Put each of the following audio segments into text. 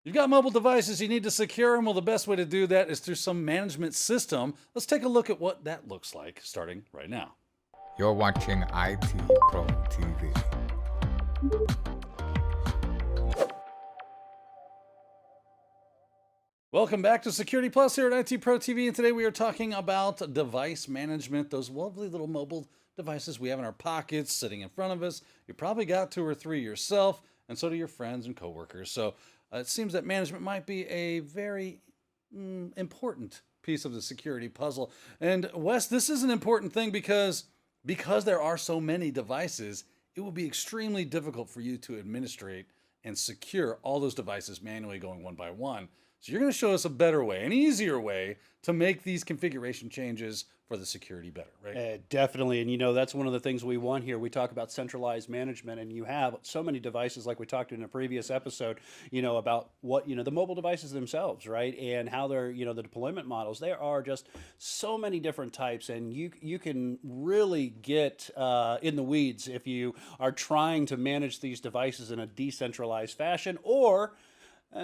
You've got mobile devices, you need to secure them. Well, the best way to do that is through some management system. Let's take a look at what that looks like starting right now. You're watching IT Pro TV. Welcome back to Security Plus here at IT Pro TV, and today we are talking about device management, those lovely little mobile devices we have in our pockets sitting in front of us. You probably got 2 or 3 yourself, and so do your friends and coworkers. So it seems that management might be a very important piece of the security puzzle. And Wes, this is an important thing because there are so many devices, it will be extremely difficult for you to administrate and secure all those devices manually going one by one. So you're going to show us a better way, an easier way to make these configuration changes for the security better, right? Definitely. And, you know, that's one of the things we want here. We talk about centralized management, and you have so many devices, like we talked in a previous episode, you know, about what, you know, the mobile devices themselves, right? And how they're, you know, the deployment models. There are just so many different types, and you can really get in the weeds if you are trying to manage these devices in a decentralized fashion, or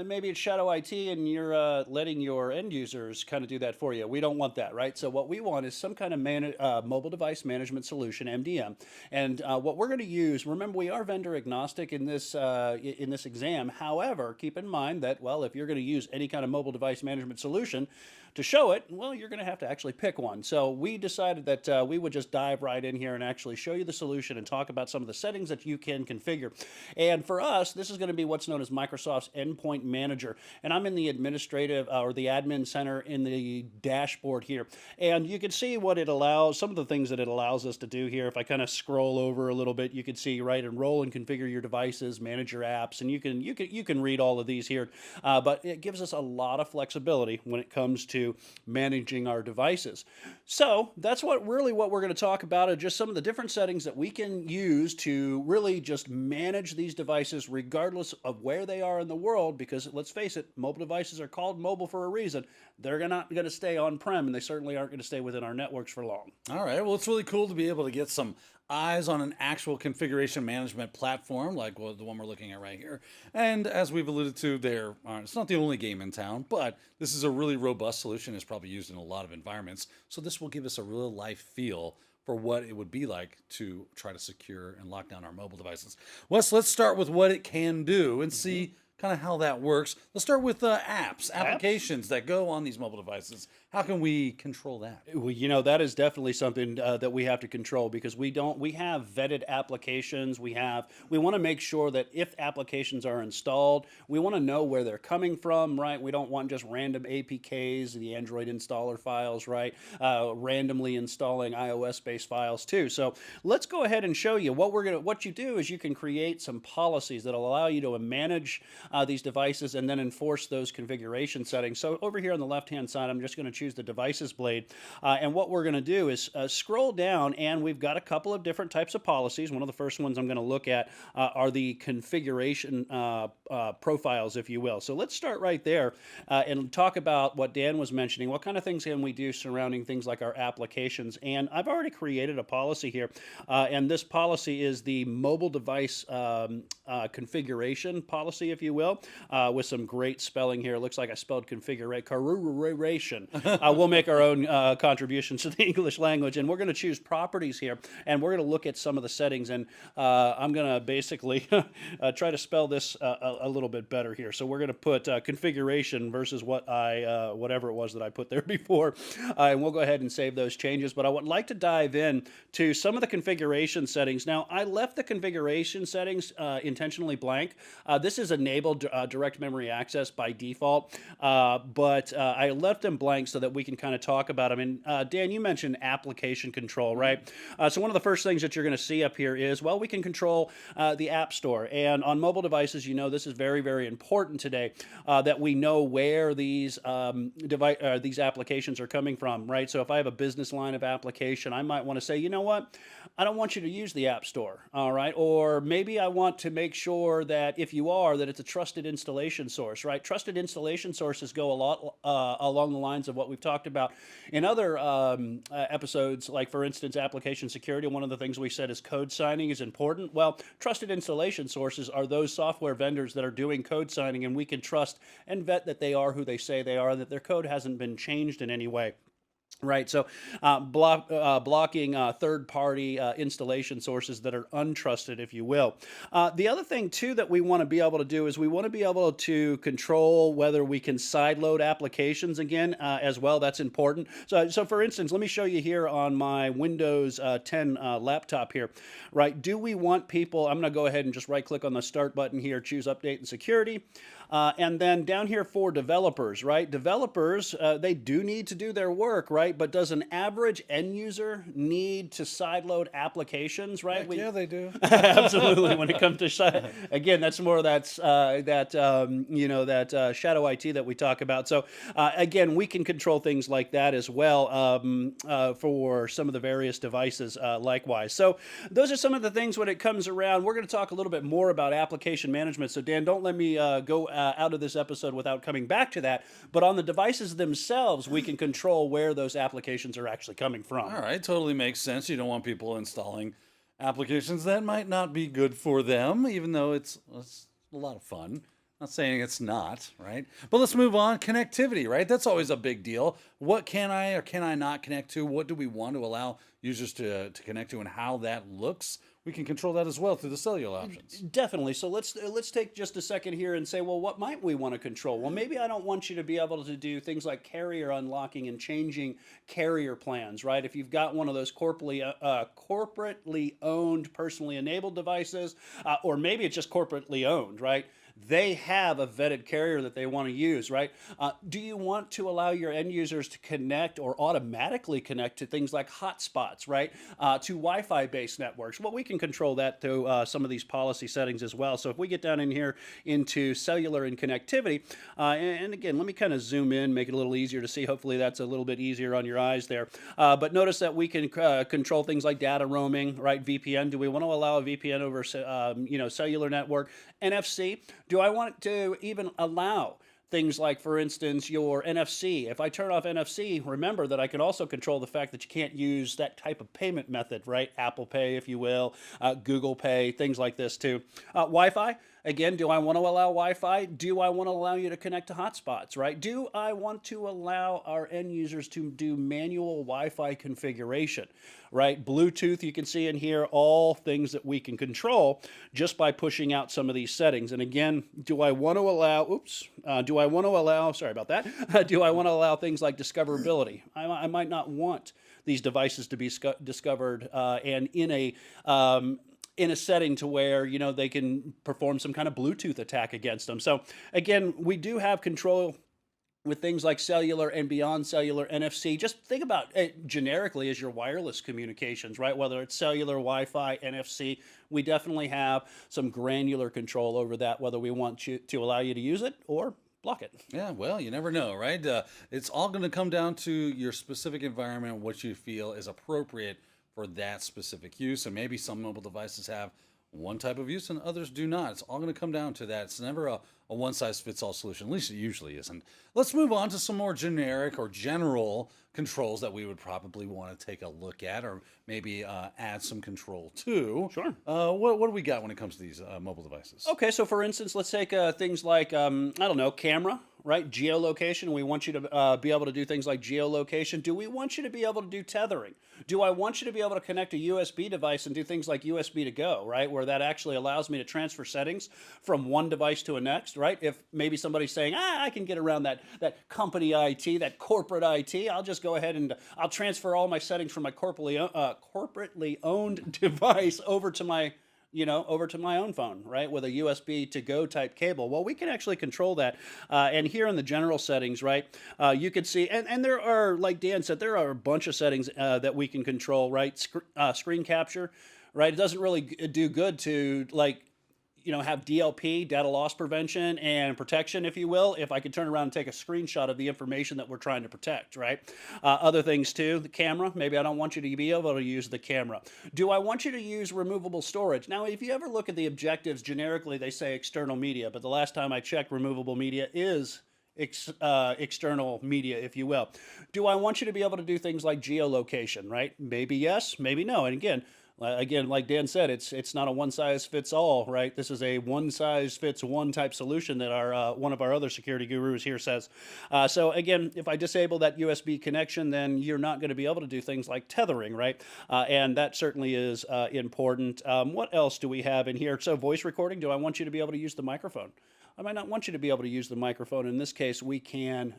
maybe it's shadow IT and you're letting your end users kind of do that for you. We don't want that, right? So what we want is some kind of mobile device management solution, MDM. And what we're going to use, remember, we are vendor agnostic in this exam. However, keep in mind that, well, if you're going to use any kind of mobile device management solution to show it, well, you're going to have to actually pick one. So we decided that we would just dive right in here and actually show you the solution and talk about some of the settings that you can configure. And for us, this is going to be what's known as Microsoft's Endpoint Manager. And I'm in the administrative or the admin center in the dashboard here. And you can see what it allows, some of the things that it allows us to do here. If I kind of scroll over a little bit, you can see, right, enroll and configure your devices, manage your apps, and you can read all of these here. But it gives us a lot of flexibility when it comes to managing our devices. So that's what we're going to talk about, are just some of the different settings that we can use to really just manage these devices regardless of where they are in the world, because let's face it, mobile devices are called mobile for a reason. They're not going to stay on-prem, and they certainly aren't going to stay within our networks for long. All right, well, it's really cool to be able to get some eyes on an actual configuration management platform like the one we're looking at right here. And as we've alluded to, it's not the only game in town, but this is a really robust solution. It's probably used in a lot of environments. So this will give us a real life feel for what it would be like to try to secure and lock down our mobile devices. Wes, let's start with what it can do and see kind of how that works. Let's start with applications that go on these mobile devices. How can we control that? Well, you know, that is definitely something that we have to control, because we have vetted applications. We want to make sure that if applications are installed, we want to know where they're coming from, right? We don't want just random APKs, the Android installer files, right? Randomly installing iOS-based files too. So let's go ahead and show you what you do is you can create some policies that'll allow you to manage these devices and then enforce those configuration settings. So over here on the left-hand side, I'm just going to choose the devices blade. And what we're going to do is scroll down, and we've got a couple of different types of policies. One of the first ones I'm going to look at are the configuration profiles, if you will. So let's start right there and talk about what Dan was mentioning. What kind of things can we do surrounding things like our applications? And I've already created a policy here. And this policy is the mobile device configuration policy, if you will, with some great spelling here. It looks like I spelled configuration. We'll make our own contributions to the English language, and we're going to choose properties here, and we're going to look at some of the settings, and I'm going to basically try to spell this a little bit better here. So we're going to put configuration versus whatever it was that I put there before, and we'll go ahead and save those changes. But I would like to dive in to some of the configuration settings. Now, I left the configuration settings intentionally blank. This is enabled direct memory access by default, but I left them blank so that we can kind of talk about them. And Dan, you mentioned application control, right? So one of the first things that you're going to see up here is, well, we can control the App Store. And on mobile devices, you know, this is very, very important today, that we know where these applications are coming from, right? So if I have a business line of application, I might want to say, you know what, I don't want you to use the App Store, all right? Or maybe I want to make sure that if you are, that it's a trusted installation source, right? Trusted installation sources go a lot along the lines of what we've talked about in other episodes, like, for instance, application security. One of the things we said is code signing is important. Well, trusted installation sources are those software vendors that are doing code signing, and we can trust and vet that they are who they say they are, that their code hasn't been changed in any way. Right, so blocking third-party installation sources that are untrusted, if you will. The other thing too that we want to be able to do is we want to be able to control whether we can sideload applications again as well. That's important. So for instance, let me show you here on my Windows 10 laptop here. Right, do we want people? I'm going to go ahead and just right-click on the Start button here, choose Update and Security. And then down here for developers, right? Developers, they do need to do their work, right? But does an average end user need to sideload applications, right? Yeah, they do. Absolutely. When it comes to again, that's more of that shadow IT that we talk about. So again, we can control things like that as well for some of the various devices. Likewise, so those are some of the things when it comes around. We're going to talk a little bit more about application management. So Dan, don't let me go out of this episode without coming back to that. But on the devices themselves, we can control where those applications are actually coming from. All right, totally makes sense. You don't want people installing applications that might not be good for them, even though it's a lot of fun. Not saying it's not, right? But let's move on. Connectivity, right? That's always a big deal. What can I or can I not connect to? What do we want to allow users to connect to, and how that looks? We can control that as well through the cellular options. Definitely. So let's take just a second here and say, well, what might we want to control? Well, maybe I don't want you to be able to do things like carrier unlocking and changing carrier plans, right? If you've got one of those corporately owned, personally enabled devices, or maybe it's just corporately owned, right? They have a vetted carrier that they want to use, right? Do you want to allow your end users to connect or automatically connect to things like hotspots, right? To Wi-Fi based networks? Well, we can control that through some of these policy settings as well. So if we get down in here into cellular and connectivity, and again, let me kind of zoom in, make it a little easier to see. Hopefully that's a little bit easier on your eyes there. But notice that we can control things like data roaming, right? VPN. Do we want to allow a VPN over, cellular network? NFC. Do I want to even allow things like, for instance, your NFC? If I turn off NFC, remember that I can also control the fact that you can't use that type of payment method, right? Apple Pay, if you will, Google Pay, things like this too. Wi-Fi. Again, do I want to allow Wi-Fi? Do I want to allow you to connect to hotspots, right? Do I want to allow our end users to do manual Wi-Fi configuration, right? Bluetooth, you can see in here, all things that we can control just by pushing out some of these settings. And again, do I want to allow, sorry about that. Do I want to allow things like discoverability? I might not want these devices to be discovered and in a setting to where, they can perform some kind of Bluetooth attack against them. So again, we do have control with things like cellular and beyond cellular NFC. Just think about it generically as your wireless communications, right? Whether it's cellular, Wi-Fi, NFC, we definitely have some granular control over that, whether we want to allow you to use it or block it. Yeah, well, you never know, right? It's all going to come down to your specific environment, what you feel is appropriate for that specific use. And maybe some mobile devices have one type of use and others do not. It's all going to come down to that. It's never a one-size-fits-all solution. At least it usually isn't. Let's move on to some more generic or general controls that we would probably want to take a look at, or maybe add some control to. Sure. What do we got when it comes to these mobile devices? Okay, so for instance, let's take things like, camera, right? Geolocation. We want you to be able to do things like geolocation. Do we want you to be able to do tethering? Do I want you to be able to connect a USB device and do things like USB to go, right? Where that actually allows me to transfer settings from one device to a next, right? If maybe somebody's saying, I can get around that company IT, that corporate IT, I'll just go ahead and I'll transfer all my settings from my corporately owned device over to my own phone, right, with a USB to go type cable. Well, we can actually control that. And here in the general settings, right, you can see, and there are, like Dan said, there are a bunch of settings that we can control, right? Screen capture, right? It doesn't really do good to, have DLP, data loss prevention and protection, if you will, if I could turn around and take a screenshot of the information that we're trying to protect, right? Other things too, the camera, maybe I don't want you to be able to use the camera. Do I want you to use removable storage? Now, if you ever look at the objectives, generically they say external media, but the last time I checked, removable media is external media, if you will. Do I want you to be able to do things like geolocation, right? Maybe yes, maybe no. And again, Again, like Dan said, it's not a one size fits all, right? This is a one size fits one type solution that our one of our other security gurus here says. So again, if I disable that USB connection, then you're not going to be able to do things like tethering, right? And that certainly is important. What else do we have in here? So voice recording. Do I want you to be able to use the microphone? I might not want you to be able to use the microphone. In this case, we can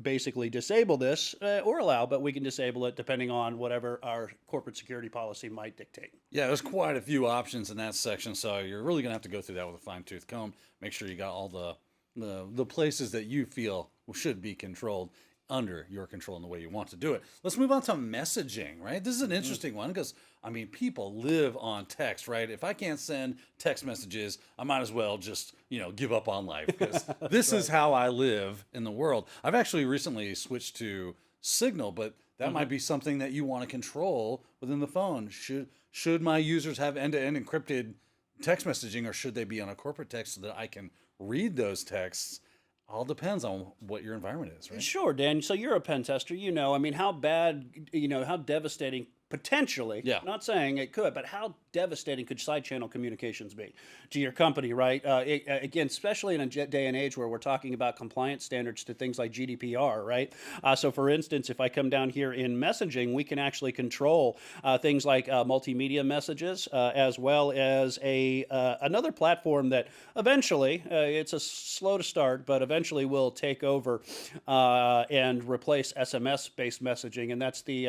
basically disable this or allow, but we can disable it depending on whatever our corporate security policy might dictate. Yeah, there's quite a few options in that section, so you're really going to have to go through that with a fine-tooth comb. Make sure you got all the places that you feel should be controlled under your control in the way you want to do it. Let's move on to messaging, right? This is an interesting one because, I mean, people live on text, right? If I can't send text messages, I might as well just, give up on life because this is how I live in the world. I've actually recently switched to Signal, but that might be something that you want to control within the phone. Should my users have end-to-end encrypted text messaging, or should they be on a corporate text so that I can read those texts? All depends on what your environment is, right? Sure, Dan. So you're a pen tester. I mean, how bad, how devastating potentially, not saying it could, but how devastating could side channel communications be to your company, right? Again, especially in a day and age where we're talking about compliance standards to things like GDPR, right? So for instance, if I come down here in messaging, we can actually control things like multimedia messages, as well as another platform that eventually, it's a slow to start, but eventually will take over and replace SMS-based messaging, and that's the,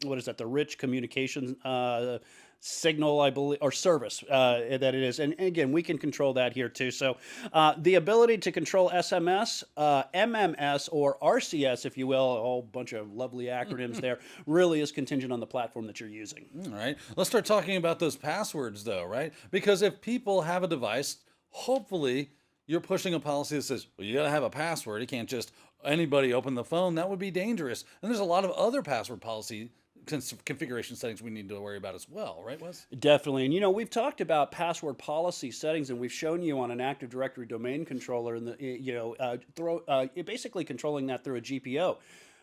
what is that, the rich communications signal, I believe, or service that it is. And again, we can control that here too. So the ability to control SMS, MMS, or RCS, if you will, a whole bunch of lovely acronyms there, really is contingent on the platform that you're using. All right. Let's start talking about those passwords though, right? Because if people have a device, hopefully you're pushing a policy that says, well, you got to have a password. You can't just anybody open the phone. That would be dangerous. And there's a lot of other password policy configuration settings we need to worry about as well, right, Wes? Definitely. And we've talked about password policy settings, and we've shown you on an Active Directory domain controller, and basically controlling that through a GPO.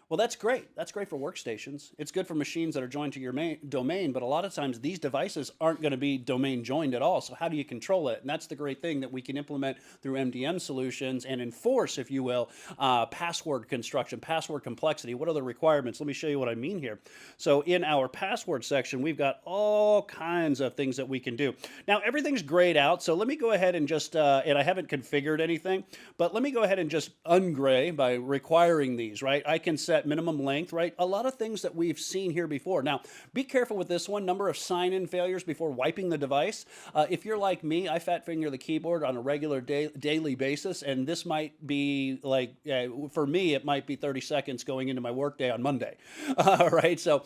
Well, that's great. That's great for workstations. It's good for machines that are joined to your domain, but a lot of times these devices aren't going to be domain joined at all. So how do you control it? And that's the great thing that we can implement through MDM solutions and enforce, if you will, password construction, password complexity. What are the requirements? Let me show you what I mean here. So in our password section, we've got all kinds of things that we can do. Now, everything's grayed out. So let me go ahead and just, and I haven't configured anything, but let me go ahead and just ungray by requiring these, right? I can set minimum length, right? A lot of things that we've seen here before. Now, be careful with this one. Number of sign-in failures before wiping the device. If you're like me, I fat finger the keyboard on a regular daily basis, and this might be like, for me, it might be 30 seconds going into my workday on Monday. Right? So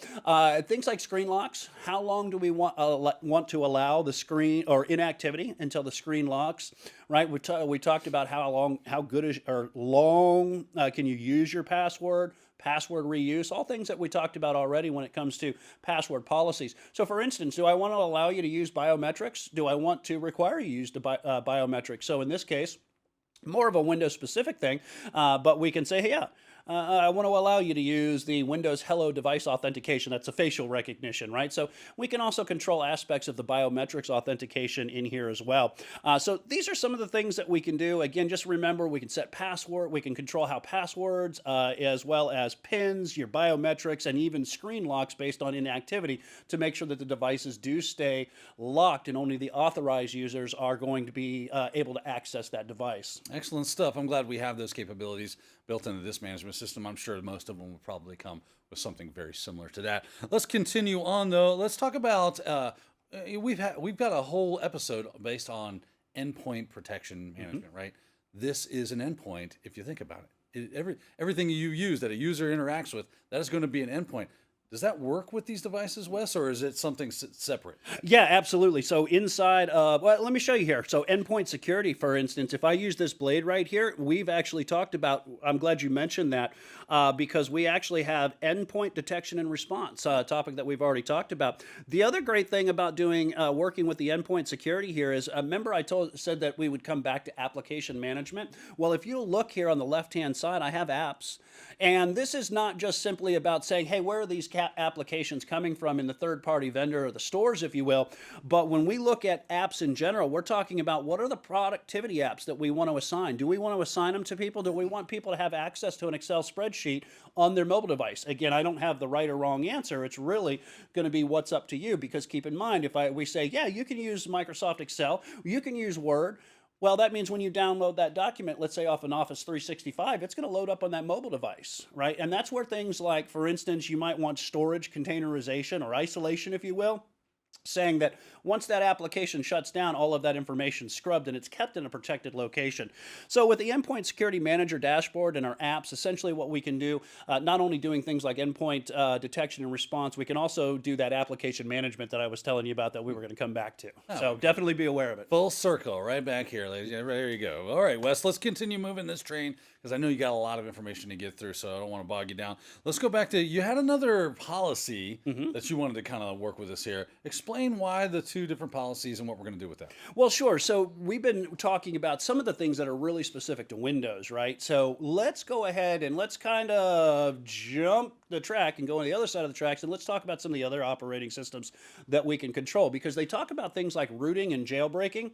things like screen locks. How long do we want to allow the screen or inactivity until the screen locks? Right? We talked about how good is or long can you use your password reuse, all things that we talked about already when it comes to password policies. So for instance, do I want to allow you to use biometrics? Do I want to require you to use biometrics? So in this case, more of a Windows specific thing, but we can say, hey, yeah, I want to allow you to use the Windows Hello device authentication. That's a facial recognition, right? So we can also control aspects of the biometrics authentication in here as well. So these are some of the things that we can do. Again, just remember, we can set password, we can control how passwords, as well as pins, your biometrics, and even screen locks based on inactivity to make sure that the devices do stay locked and only the authorized users are going to be able to access that device. Excellent stuff. I'm glad we have those capabilities built into this management system. I'm sure most of them will probably come with something very similar to that. Let's continue on though. Let's talk about we've got a whole episode based on endpoint protection management, right? This is an endpoint if you think about it. Everything you use that a user interacts with, that is going to be an endpoint. Does that work with these devices, Wes, or is it something separate? Yeah, absolutely. So inside, well, let me show you here. So endpoint security, for instance, if I use this blade right here, we've actually talked about, I'm glad you mentioned that, because we actually have endpoint detection and response, a topic that we've already talked about. The other great thing about working with the endpoint security here is, remember I said that we would come back to application management? Well, if you look here on the left-hand side, I have apps. And this is not just simply about saying, hey, where are these applications coming from in the third-party vendor or the stores, if you will. But when we look at apps in general, we're talking about what are the productivity apps that we want to assign. Do we want to assign them to people? Do we want people to have access to an Excel spreadsheet on their mobile device? Again, I don't have the right or wrong answer. It's really going to be what's up to you, because keep in mind, if we say, yeah, you can use Microsoft Excel, you can use Word, well, that means when you download that document, let's say off an Office 365, it's going to load up on that mobile device, right? And that's where things like, for instance, you might want storage containerization or isolation, if you will, saying that once that application shuts down, all of that information is scrubbed and it's kept in a protected location. So with the Endpoint Security Manager dashboard and our apps, essentially what we can do, not only doing things like endpoint detection and response, we can also do that application management that I was telling you about that we were going to come back to. So definitely be aware of it. Full circle, right back here, ladies. Yeah, there you go. All right, Wes, let's continue moving this train, because I know you got a lot of information to get through, so I don't want to bog you down. Let's go back to, you had another policy that you wanted to kind of work with us here. Explain why the two different policies and what we're going to do with that. Well, sure. So we've been talking about some of the things that are really specific to Windows, right? So let's go ahead and let's kind of jump the track and go on the other side of the tracks, and let's talk about some of the other operating systems that we can control, because they talk about things like rooting and jailbreaking.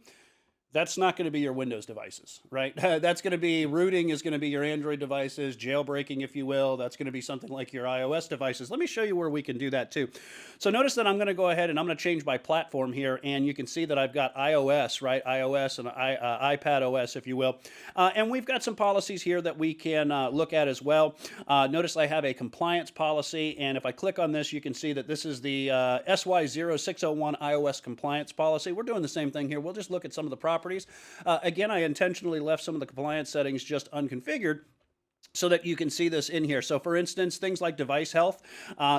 That's not going to be your Windows devices, right? That's going to be, rooting is going to be your Android devices, jailbreaking, if you will. That's going to be something like your iOS devices. Let me show you where we can do that too. So notice that I'm going to go ahead and I'm going to change my platform here, and you can see that I've got iOS, right? iOS and iPad OS, if you will. And we've got some policies here that we can look at as well. Notice I have a compliance policy, and if I click on this, you can see that this is the SY0-601 iOS compliance policy. We're doing the same thing here. We'll just look at some of the properties. Again, I intentionally left some of the compliance settings just unconfigured so that you can see this in here. So for instance, things like device health,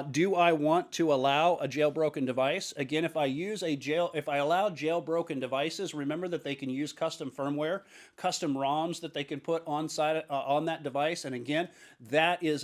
do I want to allow a jailbroken device? Again, if I allow jailbroken devices, remember that they can use custom firmware, custom ROMs that they can put on that device. And again, that is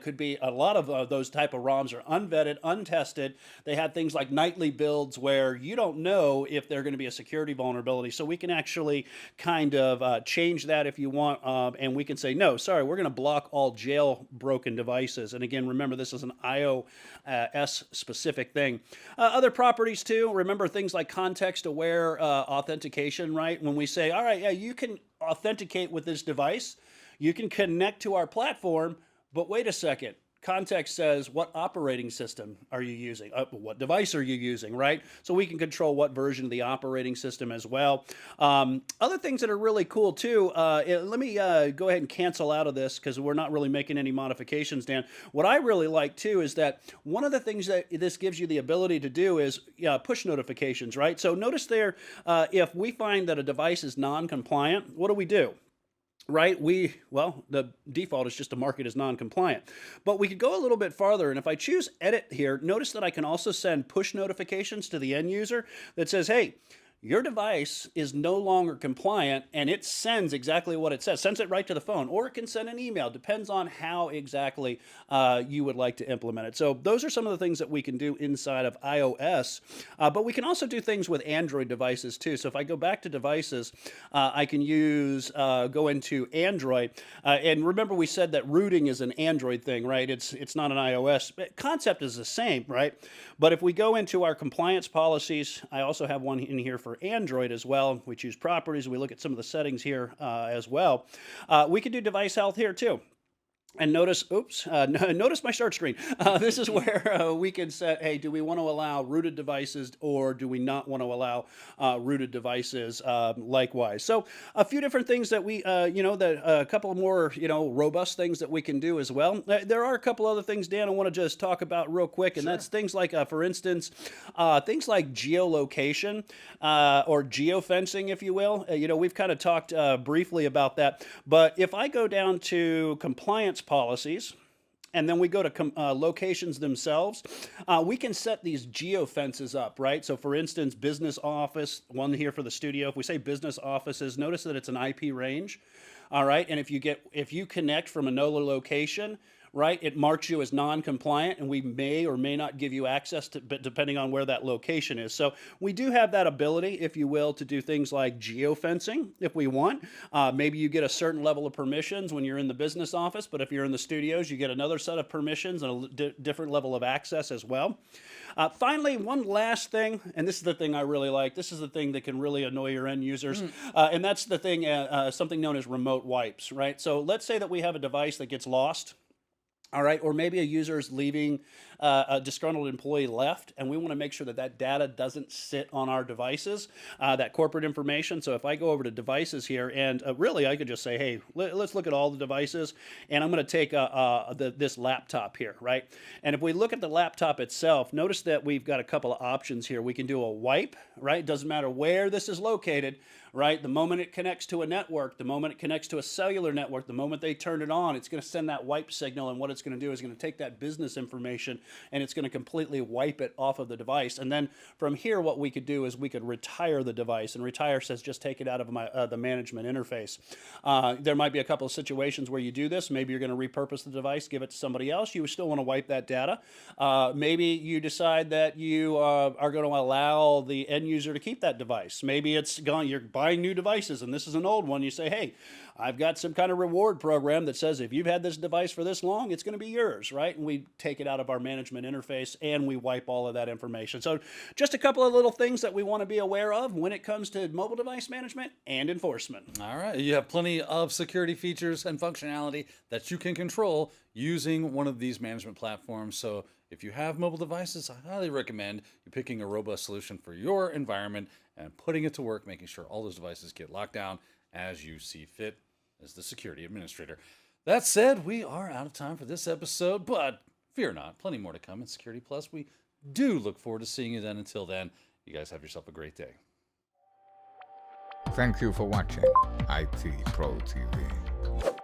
could be a lot of those type of ROMs are unvetted, untested. They have things like nightly builds where you don't know if they're going to be a security vulnerability. So we can actually kind of change that if you want, and we can say, no, sorry, we're going to block all jailbroken devices. And again, remember, this is an iOS specific thing. Other properties too, remember things like context-aware authentication, right? When we say, all right, yeah, you can authenticate with this device, you can connect to our platform, but wait a second. Context says, what operating system are you using? What device are you using, right? So we can control what version of the operating system as well. Other things that are really cool too, let me go ahead and cancel out of this because we're not really making any modifications, Dan. What I really like too is that one of the things that this gives you the ability to do is push notifications, right? So notice there, if we find that a device is non-compliant, what do? Right? Well, the default is just to mark it as non-compliant. But we could go a little bit farther, and if I choose edit here, notice that I can also send push notifications to the end user that says, hey, your device is no longer compliant, and it sends exactly what it says. Sends it right to the phone, or it can send an email. Depends on how exactly you would like to implement it. So those are some of the things that we can do inside of iOS, but we can also do things with Android devices too. So if I go back to devices, I can go into Android, and remember we said that rooting is an Android thing, right? It's not an iOS. Concept is the same, right? But if we go into our compliance policies, I also have one in here for Android as well. We choose properties. We look at some of the settings here as well. We can do device health here too. And notice, notice my start screen. This is where we can set, hey, do we want to allow rooted devices or do we not want to allow rooted devices likewise? So a few different things that we, a couple more, robust things that we can do as well. There are a couple other things, Dan, I want to just talk about real quick, and that's things like, for instance, things like geolocation or geofencing, if you will. We've kind of talked briefly about that, but if I go down to compliance policies, and then we go to locations themselves, we can set these geofences up, right? So for instance, business office, one here for the studio. If we say business offices, notice that it's an IP range, all right? And if you connect from another location, right, it marks you as non-compliant, and we may or may not give you access to, but depending on where that location is. So we do have that ability, if you will, to do things like geofencing if we want. Maybe you get a certain level of permissions when you're in the business office, but if you're in the studios, you get another set of permissions and a different level of access as well. Finally, one last thing, and this is the thing I really like. This is the thing that can really annoy your end users, and that's the thing, something known as remote wipes, right? So let's say that we have a device that gets lost. All right, or maybe a user is leaving, a disgruntled employee left, and we want to make sure that that data doesn't sit on our devices, that corporate information. So if I go over to devices here, and really I could just say, hey, let's look at all the devices, and I'm going to take this laptop here, right? And if we look at the laptop itself, notice that we've got a couple of options here. We can do a wipe, right? Doesn't matter where this is located, right? The moment it connects to a network, the moment it connects to a cellular network, the moment they turn it on, it's going to send that wipe signal, and what it's going to do is going to take that business information and it's going to completely wipe it off of the device. And then from here, what we could do is we could retire the device, and retire says just take it out of my the management interface. There might be a couple of situations where you do this. Maybe you're going to repurpose the device, give it to somebody else. You still want to wipe that data. Maybe you decide that you are going to allow the end user to keep that device. Maybe it's gone. You're buying new devices, and this is an old one. You say, hey, I've got some kind of reward program that says if you've had this device for this long, it's going to be yours, right? And we take it out of our management interface and we wipe all of that information. So just a couple of little things that we want to be aware of when it comes to mobile device management and enforcement. All right. You have plenty of security features and functionality that you can control using one of these management platforms. So if you have mobile devices, I highly recommend you picking a robust solution for your environment and putting it to work, making sure all those devices get locked down as you see fit as the security administrator. That said, we are out of time for this episode, but fear not, plenty more to come in Security Plus. We do look forward to seeing you then. Until then, you guys have yourself a great day. Thank you for watching IT Pro TV.